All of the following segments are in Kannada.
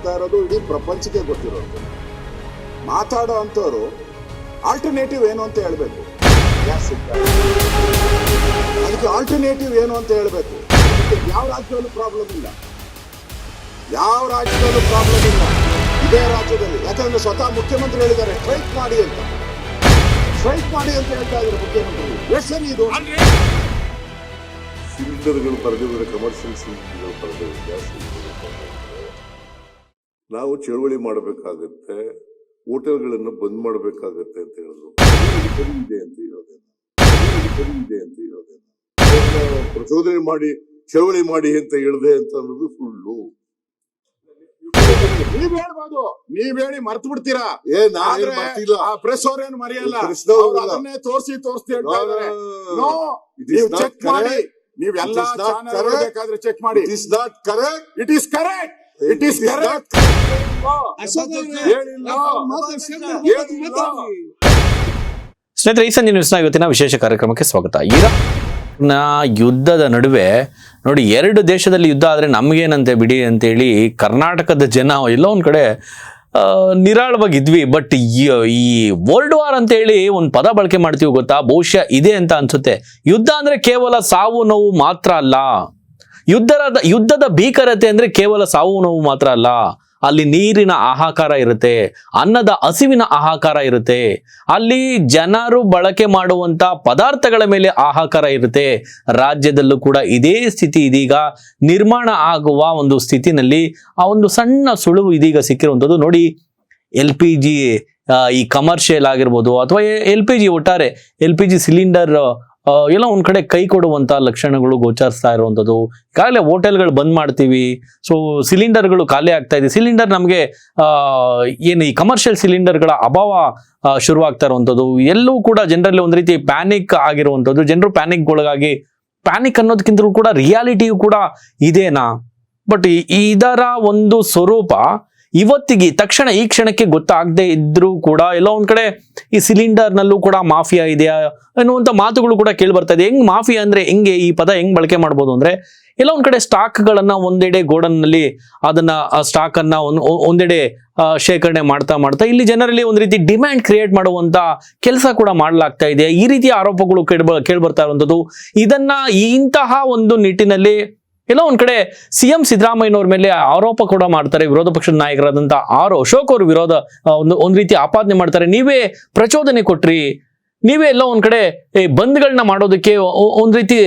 ನಡೀತಾ ಇರೋದು ಇಡೀ ಪ್ರಪಂಚಕ್ಕೆ ಗೊತ್ತಿರೋದು. ಮಾತಾಡೋ ಅಂಥವ್ರು ಆಲ್ಟರ್ನೇಟಿವ್ ಏನು ಅಂತ ಹೇಳ್ಬೇಕು. ಗ್ಯಾಸ್ ಸಿಗ್ತಾ ಅದಕ್ಕೆ ಆಲ್ಟರ್ನೇಟಿವ್ ಏನು ಅಂತ ಹೇಳ್ಬೇಕು. ಯಾವ ರಾಜ್ಯದಲ್ಲೂ ಪ್ರಾಬ್ಲಮ್ ಇಲ್ಲ, ಯಾವ ರಾಜ್ಯದಲ್ಲೂ ಪ್ರಾಬ್ಲಮ್ ಇಲ್ಲ, ಇದೇ ರಾಜ್ಯದಲ್ಲಿ. ಯಾಕಂದ್ರೆ ಸ್ವತಃ ಮುಖ್ಯಮಂತ್ರಿ ಹೇಳಿದ್ದಾರೆ ಸ್ಟ್ರೈಕ್ ಮಾಡಿ ಅಂತ. ಸ್ಟ್ರೈಕ್ ಮಾಡಿ ಅಂತ ಹೇಳ್ತಾ ಇದ್ದಾರೆ ಮುಖ್ಯಮಂತ್ರಿ. ಎಷ್ಟು ಸರಿ ಇದು? ಸಿಲಿಂಡರ್ಗಳು ಬರೆದಿದ್ದಾರೆ, ಕಮರ್ಷಿಯಲ್ ಸಿಲಿಂಡರ್ಗಳು ಬರೆದಿದ್ದಾರೆ, ಗ್ಯಾಸ್ ಸಿಲಿಂಡರ್. ನಾವು ಚಳವಳಿ ಮಾಡಬೇಕಾಗತ್ತೆ, ಹೋಟೆಲ್ಗಳನ್ನು ಬಂದ್ ಮಾಡಬೇಕಾಗತ್ತೆ ಅಂತ ಹೇಳಿದ್ರು. ಸರಿ ಇದೆ ಅಂತ ಹೇಳೋದೇನು, ಸರಿ ಇದೆ ಅಂತ ಹೇಳೋದೇನು, ಪ್ರಚೋದನೆ ಮಾಡಿ ಚಳವಳಿ ಮಾಡಿ ಅಂತ ಹೇಳಿದೆ ಅಂತ ಅನ್ನೋದು ಸುಳ್ಳು. ನೀವ್ ಹೇಳ್ಬೋದು, ನೀವ್ ಹೇಳಿ ಮರ್ತು ಬಿಡ್ತೀರಾ. ಪ್ರೆಸ್ ಅವ್ರೇನು ಮರೆಯಲ್ಲ, ಅದನ್ನೇ ತೋರಿಸಿ ಹೇಳ್ತಾ ಇದ್ದಾರೆ. ನೀವು ಚೆಕ್ ಮಾಡಿ, ನೀವೆಲ್ಲ ಬೇಕಾದ್ರೆ ಚೆಕ್ ಮಾಡಿ. It is not correct, it is correct, it is correct. ಸ್ನೇಹಿತರೆ, ಈ ಸಂಜೆ ನ್ಯೂಸ್ನ ಇವತ್ತಿನ ವಿಶೇಷ ಕಾರ್ಯಕ್ರಮಕ್ಕೆ ಸ್ವಾಗತ. ಇರಾನ್ನ ಯುದ್ಧದ ನಡುವೆ ನೋಡಿ, ಎರಡು ದೇಶದಲ್ಲಿ ಯುದ್ಧ ಆದರೆ ನಮಗೇನಂತೆ ಬಿಡಿ ಅಂತೇಳಿ ಕರ್ನಾಟಕದ ಜನ ಎಲ್ಲೋ ಒಂದು ಕಡೆ ನಿರಾಳವಾಗಿದ್ವಿ. ಬಟ್ ಈ ವರ್ಲ್ಡ್ ವಾರ್ ಅಂತೇಳಿ ಒಂದು ಪದ ಬಳಕೆ ಮಾಡ್ತೀವಿ ಗೊತ್ತಾ, ಬಹುಶಃ ಇದೆ ಅಂತ ಅನ್ಸುತ್ತೆ. ಯುದ್ಧ ಅಂದ್ರೆ ಕೇವಲ ಸಾವು ನೋವು ಮಾತ್ರ ಅಲ್ಲ. ಯುದ್ಧದ ಭೀಕರತೆ ಅಂದ್ರೆ ಕೇವಲ ಸಾವು ನೋವು ಮಾತ್ರ ಅಲ್ಲ. ಅಲ್ಲಿ ನೀರಿನ ಹಾಹಾಕಾರ ಇರುತ್ತೆ, ಅನ್ನದ ಹಸಿವಿನ ಹಾಹಾಕಾರ ಇರುತ್ತೆ, ಅಲ್ಲಿ ಜನರು ಬಳಕೆ ಮಾಡುವಂತ ಪದಾರ್ಥಗಳ ಮೇಲೆ ಹಾಹಾಕಾರ ಇರುತ್ತೆ. ರಾಜ್ಯದಲ್ಲೂ ಕೂಡ ಇದೇ ಸ್ಥಿತಿ ಇದೀಗ ನಿರ್ಮಾಣ ಆಗುವ ಒಂದು ಸ್ಥಿತಿನಲ್ಲಿ ಆ ಒಂದು ಸಣ್ಣ ಸುಳುವು ಇದೀಗ ಸಿಕ್ಕಿರುವಂಥದ್ದು. ನೋಡಿ, LPG ಈ ಕಮರ್ಷಿಯಲ್ ಆಗಿರ್ಬೋದು ಅಥವಾ LPG ಒಟ್ಟಾರೆ LPG ಸಿಲಿಂಡರ್ ಎಲ್ಲ ಒಂದ್ ಕಡೆ ಕೈ ಕೊಡುವಂತ ಲಕ್ಷಣಗಳು ಗೋಚರಿಸ್ತಾ ಇರುವಂಥದ್ದು. ಈಗಾಗಲೇ ಹೋಟೆಲ್ಗಳು ಬಂದ್ ಮಾಡ್ತೀವಿ, ಸೊ ಸಿಲಿಂಡರ್ಗಳು ಖಾಲಿ ಆಗ್ತಾ ಇದೆ. ಸಿಲಿಂಡರ್ ನಮಗೆ ಏನು ಈ ಕಮರ್ಷಿಯಲ್ ಸಿಲಿಂಡರ್ಗಳ ಅಭಾವ ಶುರುವಾಗ್ತಾ ಇರುವಂಥದ್ದು. ಎಲ್ಲವೂ ಕೂಡ ಜನರಲ್ಲಿ ಒಂದ್ ರೀತಿ ಪ್ಯಾನಿಕ್ ಆಗಿರುವಂಥದ್ದು. ಜನರು ಪ್ಯಾನಿಕ್ಗೊಳಗಾಗಿ, ಪ್ಯಾನಿಕ್ ಅನ್ನೋದಕ್ಕಿಂತಲೂ ಕೂಡ ರಿಯಾಲಿಟಿಯು ಕೂಡ ಇದೇನಾ? ಬಟ್ ಇದರ ಒಂದು ಸ್ವರೂಪ ಇವತ್ತಿಗೆ ತಕ್ಷಣ ಈ ಕ್ಷಣಕ್ಕೆ ಗೊತ್ತಾಗದೆ ಇದ್ರೂ ಕೂಡ ಎಲ್ಲೋ ಒಂದ್ ಕಡೆ ಈ ಸಿಲಿಂಡರ್ ನಲ್ಲೂ ಕೂಡ ಮಾಫಿಯಾ ಇದೆಯಾ ಅನ್ನುವಂಥ ಮಾತುಗಳು ಕೂಡ ಕೇಳಿ ಬರ್ತಾ ಇದೆ. ಹೆಂಗ್ ಮಾಫಿಯಾ ಅಂದ್ರೆ ಹೆಂಗೆ, ಈ ಪದ ಹೆಂಗ್ ಬಳಕೆ ಮಾಡ್ಬೋದು ಅಂದ್ರೆ, ಎಲ್ಲ ಒಂದ್ ಕಡೆ ಸ್ಟಾಕ್ ಗಳನ್ನ ಒಂದೆಡೆ ಗೋಡನ್ ನಲ್ಲಿ ಅದನ್ನ ಸ್ಟಾಕ್ ಅನ್ನ ಒಂದೆಡೆ ಶೇಖರಣೆ ಮಾಡ್ತಾ ಇಲ್ಲಿ ಜನರಲ್ಲಿ ಒಂದ್ ರೀತಿ ಡಿಮ್ಯಾಂಡ್ ಕ್ರಿಯೇಟ್ ಮಾಡುವಂತ ಕೆಲಸ ಕೂಡ ಮಾಡಲಾಗ್ತಾ ಇದೆ. ಈ ರೀತಿಯ ಆರೋಪಗಳು ಕೇಳಿ ಬರ್ತಾ ಇರುವಂತದ್ದು. ಇದನ್ನ ಇಂತಹ ಒಂದು ನಿಟ್ಟಿನಲ್ಲಿ ಎಲ್ಲೋ ಒಂದ್ ಕಡೆ CM ಸಿದ್ದರಾಮಯ್ಯನವ್ರ ಮೇಲೆ ಆರೋಪ ಕೂಡ ಮಾಡ್ತಾರೆ. ವಿರೋಧ ಪಕ್ಷದ ನಾಯಕರಾದಂತ ಅಶೋಕ್ ಅವರು ಒಂದ್ ರೀತಿ ಆಪಾದನೆ ಮಾಡ್ತಾರೆ. ನೀವೇ ಪ್ರಚೋದನೆ ಕೊಟ್ರಿ, ನೀವೇ ಎಲ್ಲೋ ಒಂದ್ ಕಡೆ ಬಂದ್ಗಳನ್ನ ಮಾಡೋದಕ್ಕೆ ಒಂದ್ ರೀತಿ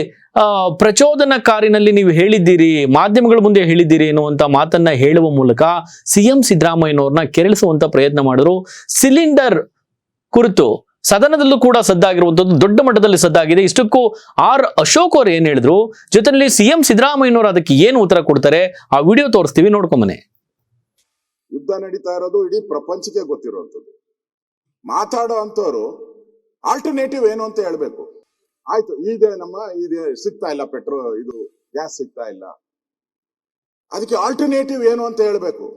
ಪ್ರಚೋದನಕಾರಿನಲ್ಲಿ ನೀವು ಹೇಳಿದ್ದೀರಿ, ಮಾಧ್ಯಮಗಳ ಮುಂದೆ ಹೇಳಿದ್ದೀರಿ ಎನ್ನುವಂತ ಮಾತನ್ನ ಹೇಳುವ ಮೂಲಕ CM ಸಿದ್ದರಾಮಯ್ಯನವ್ರನ್ನ ಕೆರಳಿಸುವಂತ ಪ್ರಯತ್ನ ಮಾಡಿದ್ರು. ಸಿಲಿಂಡರ್ ಕುರಿತು ಸದನದಲ್ಲೂ ಕೂಡ ಸದ್ದಾಗಿರುವಂಥದ್ದು, ದೊಡ್ಡ ಮಟ್ಟದಲ್ಲಿ ಸದ್ದಾಗಿದೆ. ಇಷ್ಟಕ್ಕೂ ಅಶೋಕ್ ಅವರು ಏನ್ ಹೇಳಿದ್ರು, ಜೊತೆಯಲ್ಲಿ CM ಸಿದ್ದರಾಮಯ್ಯನವರು ಅದಕ್ಕೆ ಏನು ಉತ್ತರ ಕೊಡ್ತಾರೆ, ಆ ವಿಡಿಯೋ ತೋರಿಸ್ತೀವಿ, ನೋಡ್ಕೊಂಬನೆ. ಯುದ್ಧ ನಡೀತಾ ಇರೋದು ಇಡೀ ಪ್ರಪಂಚಕ್ಕೆ ಗೊತ್ತಿರುವಂಥದ್ದು. ಮಾತಾಡೋ ಅಂಥವ್ರು ಆಲ್ಟರ್ನೇಟಿವ್ ಏನು ಅಂತ ಹೇಳ್ಬೇಕು. ಆಯ್ತು, ಇದೆ ಸಿಗ್ತಾ ಇಲ್ಲ, ಇದು ಗ್ಯಾಸ್ ಸಿಗ್ತಾ ಇಲ್ಲ, ಅದಕ್ಕೆ ಆಲ್ಟರ್ನೇಟಿವ್ ಏನು ಅಂತ ಹೇಳ್ಬೇಕು.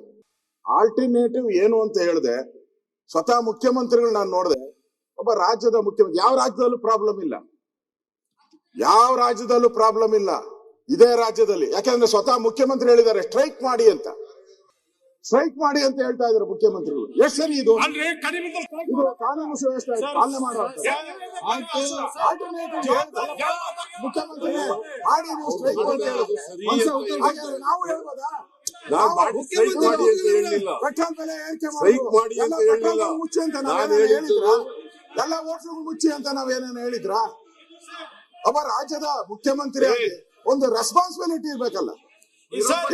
ಆಲ್ಟರ್ನೇಟಿವ್ ಏನು ಅಂತ ಹೇಳಿದೆ ಸ್ವತಃ ಮುಖ್ಯಮಂತ್ರಿಗಳು ನಾನು ನೋಡಿದೆ. ಒಬ್ಬ ರಾಜ್ಯದ ಮುಖ್ಯಮಂತ್ರಿ, ಯಾವ ರಾಜ್ಯದಲ್ಲೂ ಪ್ರಾಬ್ಲಮ್ ಇಲ್ಲ, ಯಾವ ರಾಜ್ಯದಲ್ಲೂ ಪ್ರಾಬ್ಲಮ್ ಇಲ್ಲ, ಇದೇ ರಾಜ್ಯದಲ್ಲಿ. ಯಾಕಂದ್ರೆ ಸ್ವತಃ ಮುಖ್ಯಮಂತ್ರಿ ಹೇಳಿದ್ದಾರೆ ಸ್ಟ್ರೈಕ್ ಮಾಡಿ ಅಂತ. ಸ್ಟ್ರೈಕ್ ಮಾಡಿ ಅಂತ ಹೇಳ್ತಾ ಇದ್ದಾರೆ ಮುಖ್ಯಮಂತ್ರಿಗಳು. ಎಷ್ಟು ಸರಿ ಇದು? ಕಾನೂನು ಸುವ್ಯವಸ್ಥೆ ಪಾಲನೆ ಮಾಡುವ ಮುಖ್ಯಮಂತ್ರಿ ಮಾಡಿ ನೀವು ಸ್ಟ್ರೈಕ್ ಅಂತ ಹೇಳುದು. ನಾವು ಹೇಳ್ಬೋದಾ? ಪೆಟ್ರೋಲ್ ಬೆಲೆ ಏರಿಕೆ ಮಾಡಿ ಮುಚ್ಚಿ ಅಂತ ನಾವೇನೇನು ಹೇಳಿದ್ರ? ಎಲ್ಲ ಹೋಟ್ಲುಗಳು ಮುಚ್ಚಿ ಅಂತ ನಾವೇನೇನು ಹೇಳಿದ್ರ? ಒಬ್ಬ ರಾಜ್ಯದ ಮುಖ್ಯಮಂತ್ರಿ ಒಂದು ರೆಸ್ಪಾನ್ಸಿಬಿಲಿಟಿ ಇರ್ಬೇಕಲ್ಲ,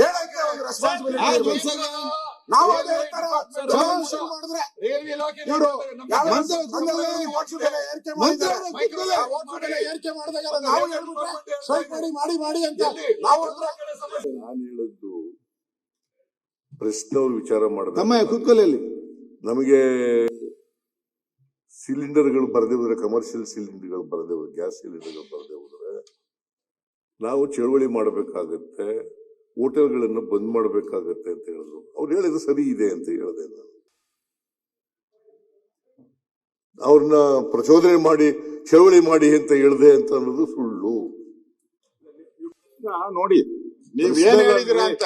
ಹೇಳಕ್ಕೆ ಒಂದು ರೆಸ್ಪಾನ್ಸಿಬಿಲಿಟಿ ಇರ್ಬೇಕು. ನಾವು ಅದೇ ತರ ಮಾಡಿದ್ರೆ ಇವರು ಹೋಟ್ಲು ಬೆಲೆ ಏರಿಕೆ ಮಾಡಿದ್ದಾರೆ, ಹೋಟ್ಲು ಬೆಲೆ ಏರಿಕೆ ಮಾಡಿದಾಗ ನಾವು ಹೇಳ್ಬಿಟ್ರೆ ಸ್ಟ್ರೈಕ್ ಮಾಡಿ ಅಂತ ನಾವು ನಾನು ಹೇಳದ್ದು ಪ್ರಶ್ನವ್ರು ವಿಚಾರ ಮಾಡಿದ್ರೆ ಕೂತ್ಕೊಳ್ಳಿ. ನಮಗೆ ಸಿಲಿಂಡರ್ಗಳು ಬರದೇ ಹೋದ್ರೆ, ಕಮರ್ಷಿಯಲ್ ಸಿಲಿಂಡರ್ಗಳು ಬರದೇ ಹೋದ್ರೆ, ಗ್ಯಾಸ್ ಸಿಲಿಂಡರ್ಗಳು ಬರದೇ ಹೋದ್ರೆ ನಾವು ಚಳವಳಿ ಮಾಡಬೇಕಾಗತ್ತೆ, ಹೋಟೆಲ್ಗಳನ್ನು ಬಂದ್ ಮಾಡಬೇಕಾಗತ್ತೆ ಅಂತ ಹೇಳಿದ್ರು. ಅವ್ರು ಹೇಳಿದ್ರು ಸರಿ ಇದೆ ಅಂತ ಹೇಳಿದೆ. ನಾನು ಅವ್ರನ್ನ ಪ್ರಚೋದನೆ ಮಾಡಿ ಚಳವಳಿ ಮಾಡಿ ಅಂತ ಹೇಳಿದೆ ಅಂತ ಅನ್ನೋದು ಸುಳ್ಳು. ನೋಡಿ, ನೀವ್ ಏನ್ ಹೇಳಿದಿರ ಅಂತ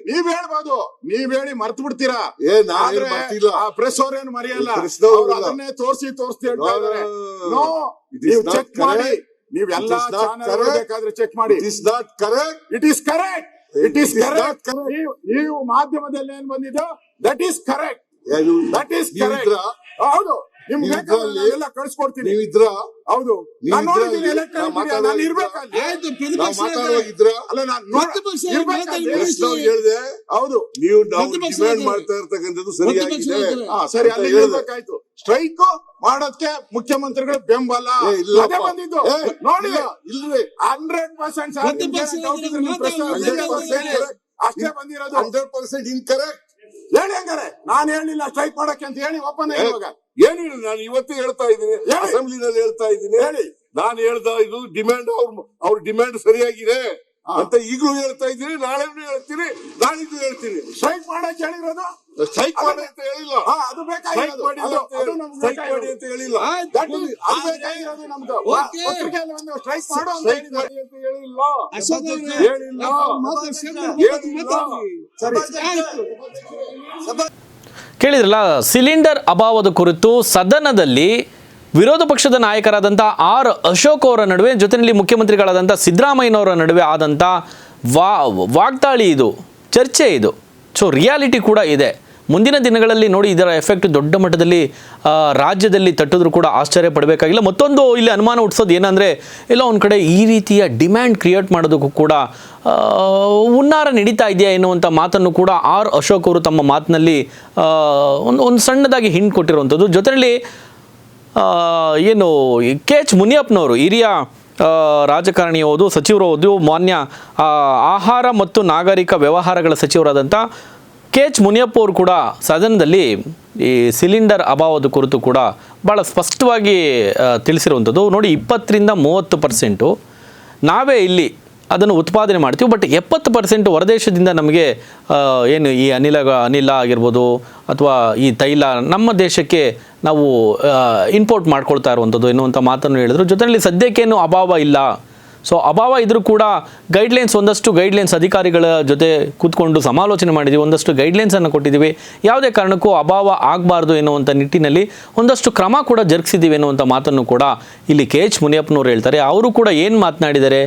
ನೀವ್ ಹೇಳ್ಬೋದು, ನೀವ್ ಹೇಳಿ ಮರ್ತು ಬಿಡ್ತೀರಾ. ಪ್ರೆಸ್ ಅವ್ರೇನು ಮರೆಯಲ್ಲ, ಅದನ್ನೇ ತೋರಿಸಿ ಹೇಳ್ತಾ ಇದಾರೆ. ನೋ, ನೀವು ಚೆಕ್ ಮಾಡಿ, ನೀವೆಲ್ಲ ಬೇಕಾದ್ರೆ ಚೆಕ್ ಮಾಡಿ. It is not correct, it is correct, it is correct. ನೀವು ಮಾಧ್ಯಮದಲ್ಲಿ ಏನ್ ಬಂದಿದ್ದು, that is correct, that is correct. ಹೌದು, ನಿಮ್ಗೆ ಎಲ್ಲ ಕಳ್ಸಿಕೊಡ್ತೀನಿ. ನೀವು ಇದ್ರ? ಹೌದು, ನಾನು ನೋಡಿದ್ದೀನಿ. ನಾನು ಇರ್ಬೇಕಲ್ಲ, ಅಲ್ಲ ನಾನು ಹೇಳಿದೆ. ಹೌದು, ನೀವು ಡಿಮ್ಯಾಂಡ್ ಮಾಡ್ತಾ ಇರ್ತಕ್ಕಂಥದ್ದು ಸರಿಯಾಗಿದೆ. ಸರಿ, ಅಲ್ಲಿ ಹೇಳ್ಬೇಕಾಯ್ತು. ಸ್ಟ್ರೈಕ್ ಮಾಡೋದಕ್ಕೆ ಮುಖ್ಯಮಂತ್ರಿಗಳು ಬೆಂಬಲ ಅದೇ ಬಂದಿದ್ದು. ನೋಡಿ, ಇಲ್ರಿ 100% ಅಷ್ಟೇ ಬಂದಿರೋದು. 100% ಇನ್ಕರೆಕ್ಟ್. ಹೇಳಿ ಹಂಗಾರೆ, ನಾನು ಹೇಳಿಲ್ಲ ಸ್ಟ್ರೈಕ್ ಮಾಡಕ್ಕೆ ಅಂತ ಹೇಳಿ ಒಪ್ಪಂದ. ಇವಾಗ ಏನಿಲ್ಲ, ನಾನು ಇವತ್ತೇ ಹೇಳ್ತಾ ಇದ್ದೀನಿ, ಅಸೆಂಬ್ಲಿನಲ್ಲಿ ಹೇಳ್ತಾ ಇದ್ದೀನಿ. ಹೇಳಿ, ನಾನು ಹೇಳ್ತಾ ಇದು ಡಿಮ್ಯಾಂಡ್, ಅವ್ರ ಡಿಮ್ಯಾಂಡ್ ಸರಿಯಾಗಿದೆ ಅಂತ ಈಗಲೂ ಹೇಳ್ತಾ ಇದ್ದೀನಿ, ನಾಳೆನೂ ಹೇಳ್ತೀನಿ, ನಾಳಿದ್ದು ಹೇಳ್ತೀನಿ. ಸ್ಟ್ರೈಕ್ ಮಾಡಕ್ಕೆ ಹೇಳಿರೋದು, ಸ್ಟ್ರೈಕ್ ಮಾಡಿ ಅಂತ ಹೇಳಿಲ್ಲ. ಅದು ಬೇಕಾಗಿರೋದು, ಸ್ಟ್ರೈಕ್ ಮಾಡಿ ಅಂತ ಹೇಳಿಲ್ಲ. ಅದು ಬೇಕಾಗಿರೋದು ನಮ್ದು. ಪತ್ರಿಕೆಯಲ್ಲಿ ಒಂದು ಸ್ಟ್ರೈಕ್ ಮಾಡು ಅಂತ ಹೇಳಿಲ್ಲ, ಕೇಳಿದ್ರಲ್ಲ, ಸಿಲಿಂಡರ್ ಅಭಾವದ ಕುರಿತು ಸದನದಲ್ಲಿ ವಿರೋಧ ಪಕ್ಷದ ನಾಯಕರಾದಂಥ ಆರ್ ಅಶೋಕ್ ಅವರ ನಡುವೆ, ಜೊತೆಯಲ್ಲಿ ಮುಖ್ಯಮಂತ್ರಿಗಳಾದಂಥ ಸಿದ್ದರಾಮಯ್ಯನವರ ನಡುವೆ ಆದಂಥ ವಾಗ್ದಾಳಿ ಇದು, ಚರ್ಚೆ ಇದು. ಸೊ ರಿಯಾಲಿಟಿ ಕೂಡ ಇದೆ. ಮುಂದಿನ ದಿನಗಳಲ್ಲಿ ನೋಡಿ ಇದರ ಎಫೆಕ್ಟ್ ದೊಡ್ಡ ಮಟ್ಟದಲ್ಲಿ ರಾಜ್ಯದಲ್ಲಿ ತಟ್ಟಿದ್ರು ಕೂಡ ಆಶ್ಚರ್ಯ ಪಡಬೇಕಾಗಿಲ್ಲ. ಮತ್ತೊಂದು ಇಲ್ಲಿ ಅನುಮಾನ ಹುಟ್ಟಿಸೋದು ಏನಂದರೆ, ಎಲ್ಲ ಒಂದು ಕಡೆ ಈ ರೀತಿಯ ಡಿಮ್ಯಾಂಡ್ ಕ್ರಿಯೇಟ್ ಮಾಡೋದಕ್ಕೂ ಕೂಡ ಹುನ್ನಾರ ನಡೀತಾ ಇದೆಯಾ ಎನ್ನುವಂಥ ಮಾತನ್ನು ಕೂಡ ಆರ್ ಅಶೋಕ್ ಅವರು ತಮ್ಮ ಮಾತಿನಲ್ಲಿ ಒಂದು ಸಣ್ಣದಾಗಿ ಹಿಂಟ್ ಕೊಟ್ಟಿರುವಂಥದ್ದು. ಜೊತೆಯಲ್ಲಿ ಏನು ಕೆ ಎಚ್ ಮುನಿಯಪ್ಪನವರು, ಹಿರಿಯ ರಾಜಕಾರಣಿ ಹೌದು, ಸಚಿವರು ಹೌದು, ಮಾನ್ಯ ಆಹಾರ ಮತ್ತು ನಾಗರಿಕ ವ್ಯವಹಾರಗಳ ಸಚಿವರಾದಂಥ ಕೆ ಎಚ್ ಮುನಿಯಪ್ಪ ಅವರು ಕೂಡ ಸದನದಲ್ಲಿ ಈ ಸಿಲಿಂಡರ್ ಅಭಾವದ ಕುರಿತು ಕೂಡ ಭಾಳ ಸ್ಪಷ್ಟವಾಗಿ ತಿಳಿಸಿರುವಂಥದ್ದು. ನೋಡಿ, 20-30% ನಾವೇ ಇಲ್ಲಿ ಅದನ್ನು ಉತ್ಪಾದನೆ ಮಾಡ್ತೀವಿ, ಬಟ್ 70% ಹೊರದೇಶದಿಂದ ನಮಗೆ ಏನು ಈ ಅನಿಲ ಆಗಿರ್ಬೋದು ಅಥವಾ ಈ ತೈಲ ನಮ್ಮ ದೇಶಕ್ಕೆ ನಾವು ಇಂಪೋರ್ಟ್ ಮಾಡ್ಕೊಳ್ತಾ ಇರುವಂಥದ್ದು ಎನ್ನುವಂಥ ಮಾತನ್ನು ಹೇಳಿದ್ರು. ಜೊತೆಯಲ್ಲಿ ಸದ್ಯಕ್ಕೇನು ಅಭಾವ ಇಲ್ಲ. ಸೊ ಅಭಾವ ಇದ್ರೂ ಕೂಡ ಗೈಡ್ಲೈನ್ಸ್, ಒಂದಷ್ಟು ಗೈಡ್ಲೈನ್ಸ್ ಅಧಿಕಾರಿಗಳ ಜೊತೆ ಕೂತ್ಕೊಂಡು ಸಮಾಲೋಚನೆ ಮಾಡಿದ್ದೀವಿ, ಒಂದಷ್ಟು ಗೈಡ್ಲೈನ್ಸನ್ನು ಕೊಟ್ಟಿದ್ದೀವಿ, ಯಾವುದೇ ಕಾರಣಕ್ಕೂ ಅಭಾವ ಆಗಬಾರ್ದು ಎನ್ನುವಂಥ ನಿಟ್ಟಿನಲ್ಲಿ ಒಂದಷ್ಟು ಕ್ರಮ ಕೂಡ ಜರುಗಿಸಿದ್ದೀವಿ ಎನ್ನುವಂಥ ಮಾತನ್ನು ಕೂಡ ಇಲ್ಲಿ ಕೆ ಎಚ್ ಮುನಿಯಪ್ಪನವರು ಹೇಳ್ತಾರೆ. ಅವರು ಕೂಡ ಏನು ಮಾತನಾಡಿದ್ದಾರೆ,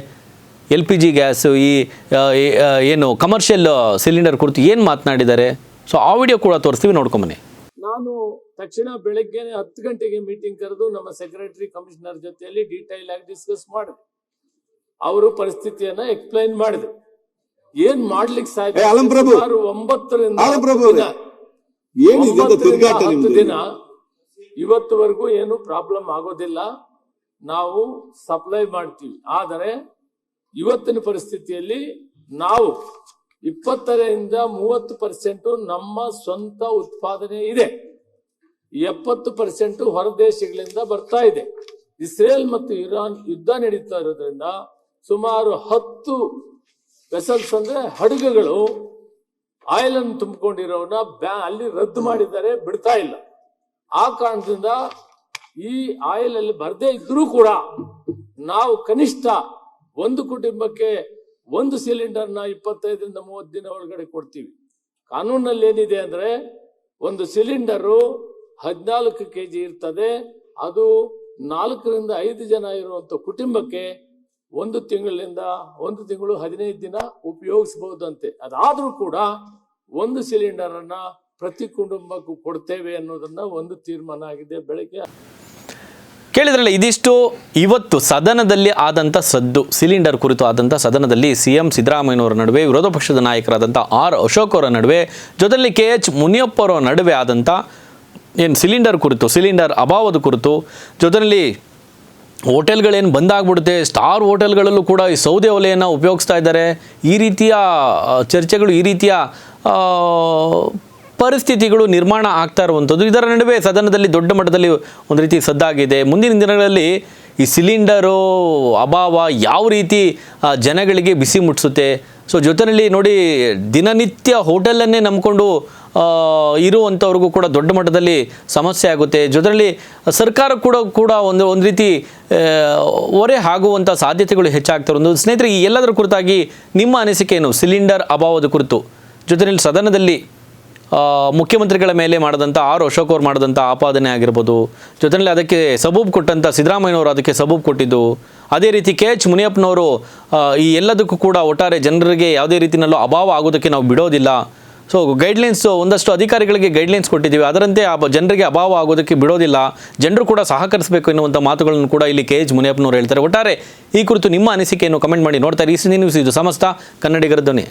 LPG ಗ್ಯಾಸು, ಈ ಏನು ಕಮರ್ಷಿಯಲ್ ಸಿಲಿಂಡರ್ ಕುರಿತು ಏನು ಮಾತನಾಡಿದ್ದಾರೆ, ಸೊ ಆ ವಿಡಿಯೋ ಕೂಡ ತೋರಿಸ್ತೀವಿ, ನೋಡ್ಕೊಂಬನ್ನಿ. ನಾನು ತಕ್ಷಣ ಬೆಳಗ್ಗೆ 10 ಗಂಟೆಗೆ ಮೀಟಿಂಗ್ ಕರೆದು ನಮ್ಮ ಸೆಕ್ರೆಟರಿ ಕಮಿಷನರ್ ಜೊತೆಯಲ್ಲಿ ಡೀಟೈಲ್ ಆಗಿ ಡಿಸ್ಕಸ್ ಮಾಡಿದೆ. ಅವರು ಪರಿಸ್ಥಿತಿಯನ್ನ ಎಕ್ಸ್ಪ್ಲೈನ್ ಮಾಡಿದ್ರು. ಏನ್ ಮಾಡ್ಲಿಕ್ಕೆ ಸಾಧ್ಯ, 9 ದಿನ ಇವತ್ತುವರೆಗೂ ಏನು ಪ್ರಾಬ್ಲಮ್ ಆಗೋದಿಲ್ಲ, ನಾವು ಸಪ್ಲೈ ಮಾಡ್ತೀವಿ. ಆದರೆ ಇವತ್ತಿನ ಪರಿಸ್ಥಿತಿಯಲ್ಲಿ ನಾವು 20-30% ನಮ್ಮ ಸ್ವಂತ ಉತ್ಪಾದನೆ ಇದೆ, 70% ಹೊರ ದೇಶಗಳಿಂದ ಬರ್ತಾ ಇದೆ. ಇಸ್ರೇಲ್ ಮತ್ತು ಇರಾನ್ ಯುದ್ಧ ನಡೀತಾ ಇರೋದ್ರಿಂದ ಸುಮಾರು 10 ವೆಸಲ್ಸ್ ಅಂದ್ರೆ ಹಡಗುಗಳು ಆಯಿಲ್ ಅನ್ನು ತುಂಬಿಕೊಂಡಿರೋನ ಅಲ್ಲಿ ರದ್ದು ಮಾಡಿದ್ದಾರೆ, ಬಿಡ್ತಾ ಇಲ್ಲ. ಆ ಕಾರಣದಿಂದ ಈ ಆಯಿಲ್ ಅಲ್ಲಿ ಬರದೇ ಇದ್ರೂ ಕೂಡ ನಾವು ಕನಿಷ್ಠ ಒಂದು ಕುಟುಂಬಕ್ಕೆ 1 ಸಿಲಿಂಡರ್ನ 25-30 ದಿನ ಒಳಗಡೆ ಕೊಡ್ತೀವಿ. ಕಾನೂನಲ್ಲಿ ಏನಿದೆ ಅಂದ್ರೆ, ಒಂದು ಸಿಲಿಂಡರು 14 kg ಇರ್ತದೆ. ಅದು 4-5 ಜನ ಇರುವಂತ ಕುಟುಂಬಕ್ಕೆ 1 ತಿಂಗಳು 15 ದಿನ ಉಪಯೋಗಿಸಬಹುದಂತೆ. ಅದಾದ್ರೂ ಕೂಡ 1 ಸಿಲಿಂಡರ್ ಅನ್ನ ಪ್ರತಿ ಕುಟುಂಬಕ್ಕೂ ಕೊಡ್ತೇವೆ ಅನ್ನೋದನ್ನ ಒಂದು ತೀರ್ಮಾನ ಆಗಿದೆ. ಬೆಳಗ್ಗೆ ಕೇಳಿದ್ರಲ್ಲ, ಇದಿಷ್ಟು ಇವತ್ತು ಸದನದಲ್ಲಿ ಆದಂಥ ಸದ್ದು, ಸಿಲಿಂಡರ್ ಕುರಿತು ಆದಂಥ ಸದನದಲ್ಲಿ CM ಸಿದ್ದರಾಮಯ್ಯನವರ ನಡುವೆ, ವಿರೋಧ ಪಕ್ಷದ ನಾಯಕರಾದಂಥ ಆರ್ ಅಶೋಕ್ ಅವರ ನಡುವೆ, ಜೊತೆಯಲ್ಲಿ ಕೆ ಎಚ್ ಮುನಿಯಪ್ಪ ಅವರ ನಡುವೆ ಆದಂಥ ಏನು ಸಿಲಿಂಡರ್ ಕುರಿತು, ಸಿಲಿಂಡರ್ ಅಭಾವದ ಕುರಿತು, ಜೊತೆಯಲ್ಲಿ ಹೋಟೆಲ್ಗಳೇನು ಬಂದಾಗ್ಬಿಡುತ್ತೆ, ಸ್ಟಾರ್ ಹೋಟೆಲ್ಗಳಲ್ಲೂ ಕೂಡ ಈ ಸೌದೆ ಒಲೆಯನ್ನು ಉಪಯೋಗಿಸ್ತಾ ಇದ್ದಾರೆ, ಈ ರೀತಿಯ ಚರ್ಚೆಗಳು, ಈ ರೀತಿಯ ಪರಿಸ್ಥಿತಿಗಳು ನಿರ್ಮಾಣ ಆಗ್ತಾ ಇರುವಂಥದ್ದು. ಇದರ ನಡುವೆ ಸದನದಲ್ಲಿ ದೊಡ್ಡ ಮಟ್ಟದಲ್ಲಿ ಒಂದು ರೀತಿ ಸದ್ದಾಗಿದೆ. ಮುಂದಿನ ದಿನಗಳಲ್ಲಿ ಈ ಸಿಲಿಂಡರು ಅಭಾವ ಯಾವ ರೀತಿ ಜನಗಳಿಗೆ ಬಿಸಿ ಮುಟ್ಟಿಸುತ್ತೆ. ಸೊ ಜೊತೆಯಲ್ಲಿ ನೋಡಿ, ದಿನನಿತ್ಯ ಹೋಟೆಲನ್ನೇ ನಂಬಿಕೊಂಡು ಇರುವಂಥವ್ರಿಗೂ ಕೂಡ ದೊಡ್ಡ ಮಟ್ಟದಲ್ಲಿ ಸಮಸ್ಯೆ ಆಗುತ್ತೆ. ಜೊತೆಯಲ್ಲಿ ಸರ್ಕಾರ ಕೂಡ ಒಂದು ರೀತಿ ಹೊರೆ ಆಗುವಂಥ ಸಾಧ್ಯತೆಗಳು ಹೆಚ್ಚಾಗ್ತಿರೋದು. ಸ್ನೇಹಿತರೆ, ಈ ಎಲ್ಲದರ ಕುರಿತಾಗಿ ನಿಮ್ಮ ಅನಿಸಿಕೆ ಏನು ಸಿಲಿಂಡರ್ ಅಭಾವದ ಕುರಿತು? ಜೊತೆಯಲ್ಲಿ ಸದನದಲ್ಲಿ ಮುಖ್ಯಮಂತ್ರಿಗಳ ಮೇಲೆ ಮಾಡಿದಂಥ ಅಶೋಕ್ ಅವರು ಮಾಡಿದಂಥ ಆಪಾದನೆ ಆಗಿರ್ಬೋದು, ಜೊತೆಯಲ್ಲಿ ಅದಕ್ಕೆ ಸಬೂಬ್ ಕೊಟ್ಟಂಥ ಸಿದ್ದರಾಮಯ್ಯನವರು ಅದಕ್ಕೆ ಸಬೂಬ್ ಕೊಟ್ಟಿದ್ದು, ಅದೇ ರೀತಿ KH ಮುನಿಯಪ್ಪನವರು ಈ ಎಲ್ಲದಕ್ಕೂ ಕೂಡ ಒಟ್ಟಾರೆ ಜನರಿಗೆ ಯಾವುದೇ ರೀತಿಯಲ್ಲೂ ಅಭಾವ ಆಗೋದಕ್ಕೆ ನಾವು ಬಿಡೋದಿಲ್ಲ. ಸೊ ಗೈಡ್ಲೈನ್ಸ್, ಒಂದಷ್ಟು ಅಧಿಕಾರಿಗಳಿಗೆ ಗೈಡ್ಲೈನ್ಸ್ ಕೊಟ್ಟಿದ್ದೀವಿ, ಅದರಂತೆ ಜನರಿಗೆ ಅಭಾವ ಆಗೋದಕ್ಕೆ ಬಿಡೋದಿಲ್ಲ, ಜನರು ಕೂಡ ಸಹಕರಿಸಬೇಕು ಎನ್ನುವಂಥ ಮಾತುಗಳನ್ನು ಕೂಡ ಇಲ್ಲಿ KH ಮುನಿಯಪ್ಪನವರು ಹೇಳ್ತಾರೆ. ಒಟ್ಟಾರೆ ಈ ಕುರಿತು ನಿಮ್ಮ ಅನಿಸಿಕೆಯನ್ನು ಕಮೆಂಟ್ ಮಾಡಿ. ನೋಡ್ತಾರೆ ಈ ನ್ಯೂಸ್, ಇದು ಸಮಸ್ತ ಕನ್ನಡಿಗರ ಧ್ವನಿ.